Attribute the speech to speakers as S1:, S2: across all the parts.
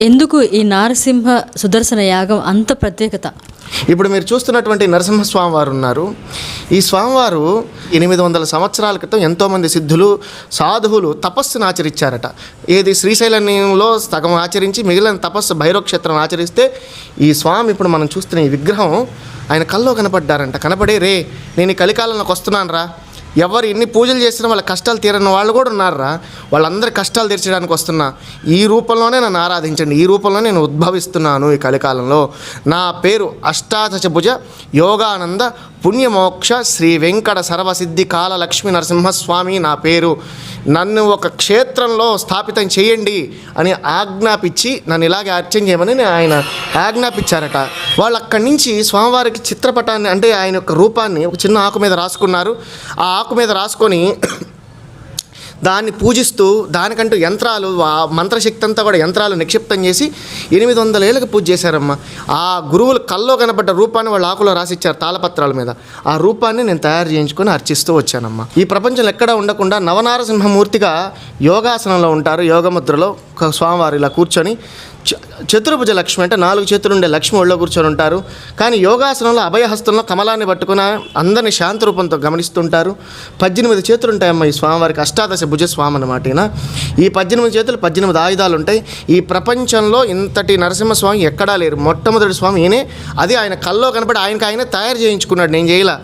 S1: ఎందుకు ఈ నారసింహ సుదర్శన యాగం అంత ప్రత్యేకత?
S2: ఇప్పుడు మీరు చూస్తున్నటువంటి నరసింహస్వామి వారు ఉన్నారు. ఈ స్వామివారు 800 సంవత్సరాల క్రితం ఎంతోమంది సిద్ధులు సాధువులు తపస్సును ఆచరించారట. ఏది శ్రీశైలంలో సగం ఆచరించి మిగిలిన తపస్సు భైరవక్షేత్రం ఆచరిస్తే ఈ స్వామి ఇప్పుడు మనం చూస్తున్న ఈ విగ్రహం ఆయన కల్లో కనపడ్డారంట. కనపడే రే నేను ఈ కలికాలంలోకి వస్తున్నాను రా, ఎవరు ఎన్ని పూజలు చేసినా వాళ్ళ కష్టాలు తీరని వాళ్ళు కూడా ఉన్నారా, వాళ్ళందరి కష్టాలు తీర్చడానికి వస్తున్నా, ఈ రూపంలోనే నన్ను ఆరాధించండి, ఈ రూపంలో నేను ఉద్భవిస్తున్నాను ఈ కలికాలంలో. నా పేరు అష్టాదశభుజ యోగానంద పుణ్యమోక్ష శ్రీ వెంకట సర్వసిద్ధి కాల లక్ష్మీ నరసింహస్వామి నా పేరు, నన్ను ఒక క్షేత్రంలో స్థాపితం చేయండి అని ఆజ్ఞాపించి నన్ను ఇలాగే అర్చన చేయమని ఆయన ఆజ్ఞాపించారట. వాళ్ళు అక్కడి నుంచి స్వామివారికి చిత్రపటాన్ని అంటే ఆయన యొక్క రూపాన్ని ఒక చిన్న ఆకు మీద రాసుకున్నారు. ఆ ఆకు మీద రాసుకొని దాన్ని పూజిస్తూ దానికంటూ యంత్రాలు ఆ మంత్రశక్తి అంతా కూడా యంత్రాలు నిక్షిప్తం చేసి 800 ఏళ్ళకి పూజ చేశారమ్మ. ఆ గురువులు కల్లో కనబడ్డ రూపాన్ని వాళ్ళు ఆకులో రాసిచ్చారు తాళపత్రాల మీద. ఆ రూపాన్ని నేను తయారు చేయించుకొని అర్చిస్తూ వచ్చానమ్మ. ఈ ప్రపంచంలో ఎక్కడా ఉండకుండా నవనారసింహమూర్తిగా యోగాసనంలో ఉంటారు. యోగముద్రలో స్వామివారు ఇలా కూర్చొని చతుర్భుజ లక్ష్మి అంటే 4 చేతులు ఉండే లక్ష్మి ఒళ్ళో కూర్చొని ఉంటారు. కానీ యోగాసనంలో అభయహస్తంలో కమలాన్ని పట్టుకుని అందరినీ శాంతి రూపంతో గమనిస్తుంటారు. 18 చేతులు ఉంటాయమ్మ ఈ స్వామివారికి, అష్టాదశ భుజ స్వామి అన్నమాట. ఈ 18 చేతులు 18 ఆయుధాలు ఉంటాయి. ఈ ప్రపంచంలో ఇంతటి నరసింహస్వామి ఎక్కడా లేరు, మొట్టమొదటి స్వామి ఈయనే. అది ఆయన కల్లో కనపడి ఆయన తయారు చేయించుకున్నాడు, నేను చేయలా.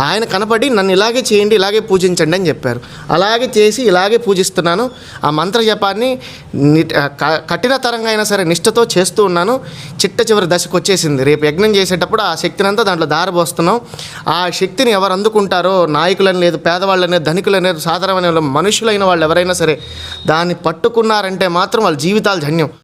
S2: ఆయన కనపడి నన్ను ఇలాగే చేయండి, ఇలాగే పూజించండి అని చెప్పారు. అలాగే చేసి ఇలాగే పూజిస్తున్నాను. ఆ మంత్ర జపాన్ని కఠినతరంగా అయినా సరే నిష్ఠతో చేస్తూ ఉన్నాను. చివరి దశకు వచ్చేసింది. రేపు యజ్ఞం చేసేటప్పుడు ఆ శక్తినంతా దాంట్లో దారబోస్తున్నాం. ఆ శక్తిని ఎవరు అందుకుంటారో, నాయకులని లేదు, పేదవాళ్ళని, ధనికులని, సాధారణమైన మనుషులైన వాళ్ళు ఎవరైనా సరే దాన్ని పట్టుకున్నారంటే మాత్రం వాళ్ళ జీవితాలు ధన్యం.